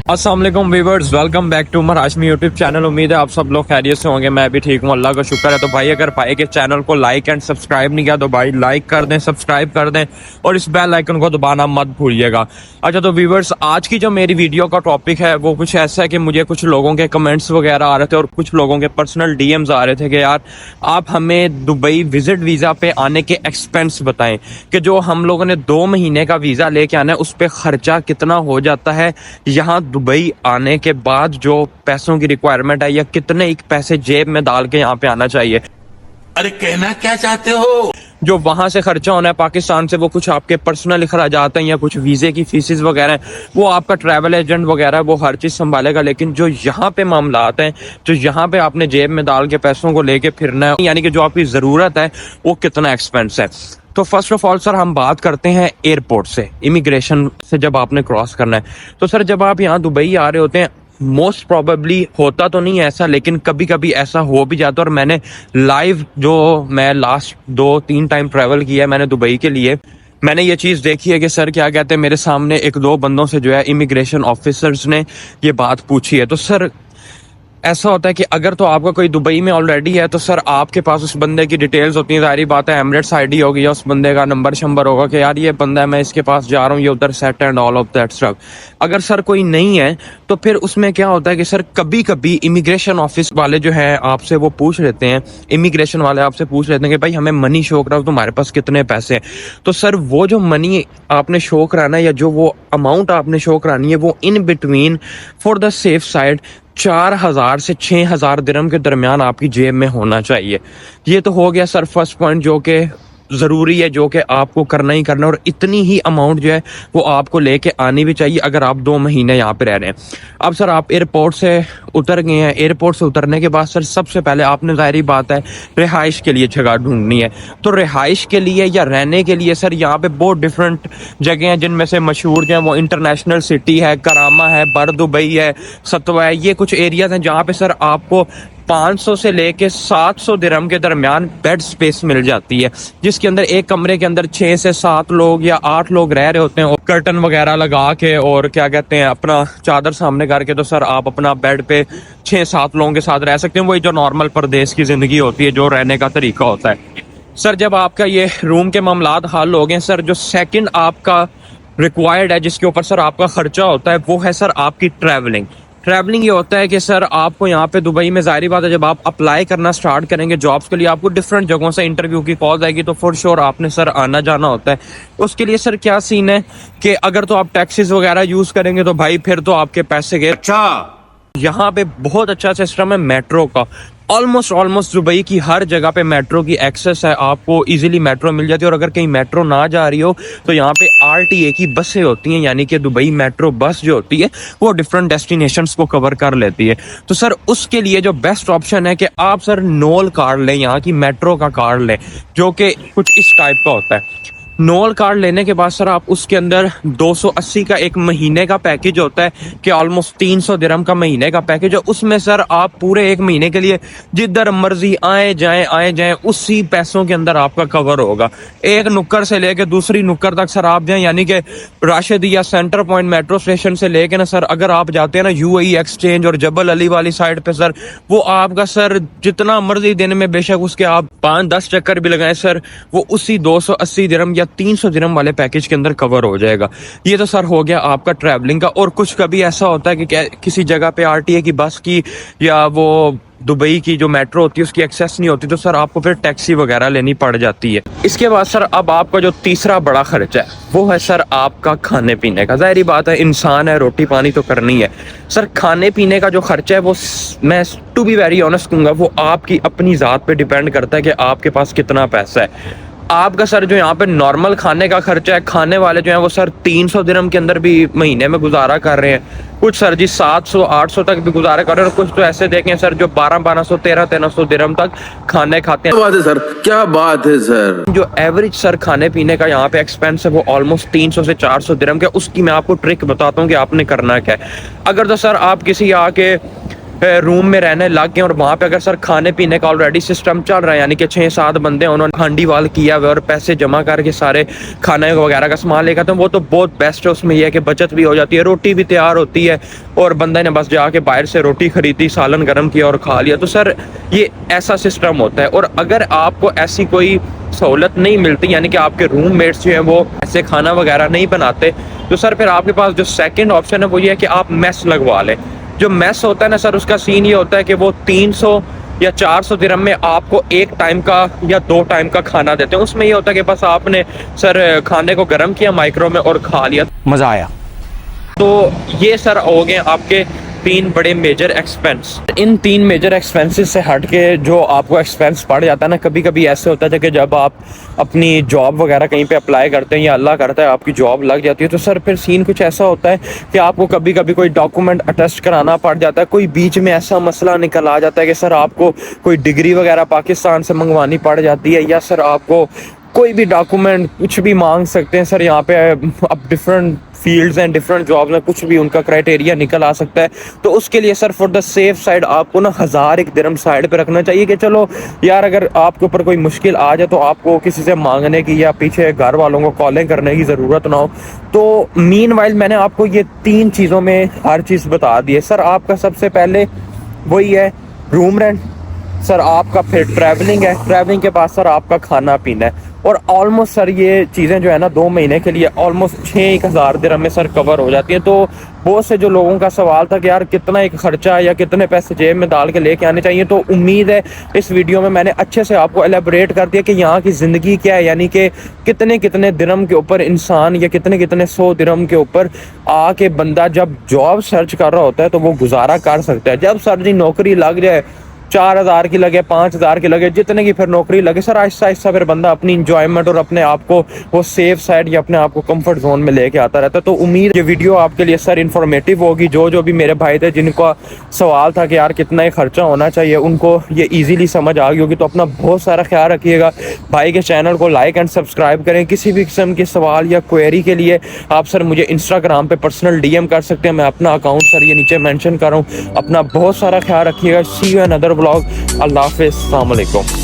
अस्सलाम वालेकुम viewers, welcome back to Umar Hashmi YouTube channel. उम्मीद है आप सब लोग खैरियत से होंगे। मैं भी ठीक हूँ, अल्लाह का शुक्र है। तो भाई अगर भाई के चैनल को लाइक एंड सब्सक्राइब नहीं किया तो भाई लाइक कर दें, सब्सक्राइब कर दें और इस बेल आइकन को दबाना मत भूलिएगा। अच्छा तो व्यूअर्स, आज की जो मेरी वीडियो का टॉपिक है वो कुछ ऐसा है कि मुझे कुछ लोगों के कमेंट्स वगैरह आ रहे थे और कुछ लोगों के पर्सनल डीएम्स आ रहे थे कि यार आप हमें दुबई विजिट वीज़ा पे आने के एक्सपेंस बताएं कि जो हम लोगों ने 2 महीने का वीज़ा लेके आना है उस पर खर्चा कितना हो जाता है यहाँ दुबई आने के बाद, जो पैसों की रिक्वायरमेंट है या कितने एक पैसे जेब में डाल के यहाँ पे आना चाहिए। अरे कहना क्या चाहते हो? जो वहां से खर्चा होना है पाकिस्तान से, वो कुछ आपके पर्सनल अखराजात हैं या कुछ वीजे की फीसिस वगैरह हैं, वो आपका ट्रैवल एजेंट वगैरह वो हर चीज संभालेगा। लेकिन जो यहाँ पे मामलात हैं, जो यहाँ पे आपने जेब में डाल के पैसों को लेके फिरना है, यानी कि जो आपकी जरूरत है वो कितना एक्सपेंस है। तो फर्स्ट ऑफ ऑल सर हम बात करते हैं एयरपोर्ट से, इमिग्रेशन से जब आपने क्रॉस करना है। तो सर जब आप यहाँ दुबई आ रहे होते हैं, मोस्ट प्रोबेबली होता तो नहीं ऐसा, लेकिन कभी कभी ऐसा हो भी जाता है। और मैंने लाइव, जो मैं लास्ट 2-3 टाइम ट्रैवल किया है मैंने दुबई के लिए, मैंने ये चीज़ देखी है कि सर क्या कहते हैं, मेरे सामने 1-2 बंदों से जो है इमिग्रेशन ऑफिसर्स ने ये बात पूछी है। तो सर ऐसा होता है कि अगर तो आपका कोई दुबई में ऑलरेडी है तो सर आपके पास उस बंदे की डिटेल्स होती हैं, जाहिर बात है एमिरेट्स आईडी होगी या उस बंदे का नंबर शंबर होगा कि यार ये बंदा है, मैं इसके पास जा रहा हूँ, ये उधर set and all of that stuff. अगर सर कोई नहीं है तो फिर उसमें क्या होता है कि सर कभी कभी इमिग्रेशन ऑफिस वाले जो है आपसे वो पूछ लेते हैं, इमिग्रेशन वाले आपसे पूछ लेते हैं कि भाई हमें मनी शो कराओ, तुम्हारे पास कितने पैसे हैं। तो सर वो जो मनी आपने शो कराना है या जो वो अमाउंट आपने शो करानी है वो in between for the safe side 4,000 से 6,000 दिरहम के दरमियान आपकी जेब में होना चाहिए। ये तो हो गया सर फर्स्ट पॉइंट जो कि ज़रूरी है, जो कि आपको करना ही करना, और इतनी ही अमाउंट जो है वो आपको लेके आनी भी चाहिए अगर आप 2 महीने यहाँ पे रह रहे हैं। अब सर आप एयरपोर्ट से उतर गए हैं, एयरपोर्ट से उतरने के बाद सर सबसे पहले आपने, जाहिर बात है, रिहाइश के लिए जगह ढूंढनी है। तो रिहाइश के लिए या रहने के लिए सर यहाँ पे बहुत डिफरेंट जगह हैं, जिनमें से मशहूर जो है वो इंटरनेशनल सिटी है, करामा है, बर दुबई है, सतवा है। ये कुछ एरियाज हैं जहाँ पे सर आपको 500 से लेके 700 दिरहम के दरमियान बेड स्पेस मिल जाती है, जिसके अंदर एक कमरे के अंदर 6 से 7 लोग या 8 लोग रह रहे होते हैं, और कर्टन वगैरह लगा के और क्या कहते हैं अपना चादर सामने करके, तो सर आप अपना बेड पे 6-7 लोगों के साथ रह सकते हैं। वही जो नॉर्मल परदेश की जिंदगी होती है, जो रहने का तरीका होता है। सर जब आपका ये रूम के मामलात हल हो गए सर, जो सेकंड आपका रिक्वायर्ड है जिसके ऊपर सर आपका खर्चा होता है वो है सर आपकी ट्रैवलिंग। ये होता है कि सर आपको यहाँ पे दुबई में, जाहिर बात है, जब आप अप्लाई करना स्टार्ट करेंगे जॉब्स के लिए, आपको डिफरेंट जगहों से इंटरव्यू की कॉल आएगी, तो फॉर श्योर आपने सर आना जाना होता है। उसके लिए सर क्या सीन है कि अगर तो आप टैक्सीज वगैरह यूज करेंगे तो भाई फिर तो आपके पैसे गए। अच्छा, यहाँ पे बहुत अच्छा सिस्टम है मेट्रो का। ऑलमोस्ट दुबई की हर जगह पे मेट्रो की एक्सेस है, आपको इजीली मेट्रो मिल जाती है। और अगर कहीं मेट्रो ना जा रही हो तो यहाँ पे आरटीए की बसें होती हैं, यानी कि दुबई मेट्रो बस जो होती है वो डिफरेंट डेस्टिनेशंस को कवर कर लेती है। तो सर उसके लिए जो बेस्ट ऑप्शन है कि आप सर नोल कार्ड लें, यहाँ की मेट्रो का कार्ड लें, जो कि कुछ इस टाइप का होता है। नोल कार्ड लेने के बाद सर आप उसके अंदर 280 का एक महीने का पैकेज होता है कि ऑलमोस्ट 300 दिरहम का महीने का पैकेज है। उसमें सर आप पूरे 1 महीने के लिए जिधर मर्जी आए जाएं उसी पैसों के अंदर आपका कवर होगा। एक नुक्कड़ से लेके दूसरी नुक्कड़ तक सर आप जाएं, यानी कि राशिदी या सेंटर पॉइंट मेट्रो स्टेशन से लेके ना सर अगर आप जाते हैं ना यूएई एक्सचेंज और जबल अली वाली साइड पे सर, वो आपका सर जितना मर्जी दिन में बेशक उसके आप 5-10 चक्कर भी लगाएं सर, वो उसी 280 दिरहम 300 दिरहम वाले पैकेज के अंदर कवर हो जाएगा। ये तो सर हो गया आपका ट्रैवलिंग का। और कुछ कभी ऐसा होता है कि किसी जगह पे आरटीए की बस की या वो दुबई की जो मेट्रो होती है उसकी एक्सेस नहीं होती, तो सर आपको फिर टैक्सी वगैरह लेनी पड़ जाती है। इसके बाद सर अब आपका जो तीसरा बड़ा खर्चा है वो है सर आपका खाने पीने का। जाहिर बात है, इंसान है, रोटी पानी तो करनी है। सर खाने पीने का जो खर्चा है वो मैं टू बी वेरी ऑनेस्ट कहूँगा वो आपकी अपनी ज़ात पे डिपेंड करता है कि आपके पास कितना पैसा है। आपका सर जो यहाँ पे नॉर्मल खाने का खर्चा है, खाने वाले जो है वो सर 300 दिरहम के अंदर भी महीने में गुजारा कर रहे हैं। कुछ सर जी 700-800 तक भी गुजारा कर रहे हैं, और कुछ तो ऐसे देखें सर जो 1200-1200, 1300 दिरहम तक खाने खाते हैं। क्या बात है सर, क्या बात है सर। जो एवरेज सर खाने पीने का यहाँ पे एक्सपेंस है वो ऑलमोस्ट 300 से 400 दिरहम का। उसकी मैं आपको ट्रिक बताता हूँ कि आपने करना क्या है। अगर तो सर आप किसी आके रूम में रहने लग गए और वहाँ पे अगर सर खाने पीने का ऑलरेडी सिस्टम चल रहा है, यानी कि 6-7 बंदे उन्होंने हांडी वाल किया हुआ और पैसे जमा करके सारे खाने वगैरह का सामान लेकर, तो वो तो बहुत बेस्ट है। उसमें यह है कि बचत भी हो जाती है, रोटी भी तैयार होती है और बंदे ने बस जाके बाहर से रोटी खरीदी, सालन गर्म किया और खा लिया। तो सर ये ऐसा सिस्टम होता है। और अगर आपको ऐसी कोई सहूलत नहीं मिलती, यानी कि आपके रूममेट्स जो हैं वो ऐसे खाना वगैरह नहीं बनाते, तो सर फिर आपके पास जो सेकंड ऑप्शन है वो ये है कि आप मेस लगवा लें। जो मेस होता है ना सर, उसका सीन ये होता है कि वो 300 या 400 दिरहम में आपको एक टाइम का या 2 टाइम का खाना देते हैं। उसमें ये होता है कि बस आपने सर खाने को गर्म किया माइक्रो में और खा लिया, मज़ा आया। तो ये सर हो गए आपके 3 बड़े मेजर एक्सपेंस। इन 3 मेजर एक्सपेंसेस से हट के जो आपको एक्सपेंस पड़ जाता है ना, कभी कभी ऐसे होता है कि जब आप अपनी जॉब वगैरह कहीं पे अप्लाई करते हैं या अल्लाह करता है आपकी जॉब लग जाती है, तो सर फिर सीन कुछ ऐसा होता है कि आपको कभी कभी कोई डॉक्यूमेंट अटेस्ट कराना पड़ जाता है। कोई बीच में ऐसा मसला निकल आ जाता है कि सर आपको कोई डिग्री वगैरह पाकिस्तान से मंगवानी पड़ जाती है, या सर आपको कोई भी डॉक्यूमेंट कुछ भी मांग सकते हैं। सर यहाँ पे अब different fields and different jobs में कुछ भी उनका क्राइटेरिया निकल आ सकता है। तो उसके लिए sir for the safe side आपको ना 1001 दिरहम साइड पे रखना चाहिए कि चलो यार अगर आपके ऊपर कोई मुश्किल आ जाए तो आपको किसी से मांगने की या पीछे घर वालों को कॉलिंग करने की ज़रूरत ना हो। तो मीनवाइल मैंने आपको ये 3 चीज़ों में हर चीज़ बता दी है। सर आपका सबसे पहले वही है रूम रेंट, सर आपका फिर ट्रैवलिंग है, ट्रैवलिंग के बाद सर आपका खाना पीना है, और ऑलमोस्ट सर ये चीज़ें जो है ना 2 महीने के लिए ऑलमोस्ट 6,000 दिरहम में सर कवर हो जाती हैं। तो बहुत से जो लोगों का सवाल था कि यार कितना एक खर्चा या कितने पैसे जेब में डाल के लेके आने चाहिए, तो उम्मीद है इस वीडियो में मैंने अच्छे से आपको एलेबरेट कर दिया कि यहाँ की ज़िंदगी क्या है, यानी कि कितने कितने दिरहम के ऊपर इंसान या कितने कितने 100 दिरहम के ऊपर आके बंदा जब जॉब सर्च कर रहा होता है तो वो गुजारा कर सकता है। जब सर जी नौकरी लग जाए, 4,000 की लगे, 5,000 की लगे, जितने की फिर नौकरी लगे, सर आहिस्ता आहिस्ता फिर बंदा अपनी इंजॉयमेंट और अपने आप को वो सेफ साइड या अपने आप को कंफर्ट जोन में लेके आता रहता है। तो उम्मीद ये वीडियो आपके लिए सर इन्फॉर्मेटिव होगी। जो भी मेरे भाई थे जिनका सवाल था कि यार कितना ही खर्चा होना चाहिए, उनको ये ईजिली समझ आ गई होगी। तो अपना बहुत सारा ख्याल रखिएगा, भाई के चैनल को लाइक एंड सब्सक्राइब करें। किसी भी किस्म के सवाल या क्वेरी के लिए आप सर मुझे इंस्टाग्राम पे पर्सनल DM कर सकते हैं, मैं अपना अकाउंट सर ये नीचे मेंशन कर रहा हूँ। अपना बहुत सारा ख्याल रखिएगा। सी यू इन अदर व्लॉग। अल्लाह हाफिज़, अस्सलाम वालेकुम।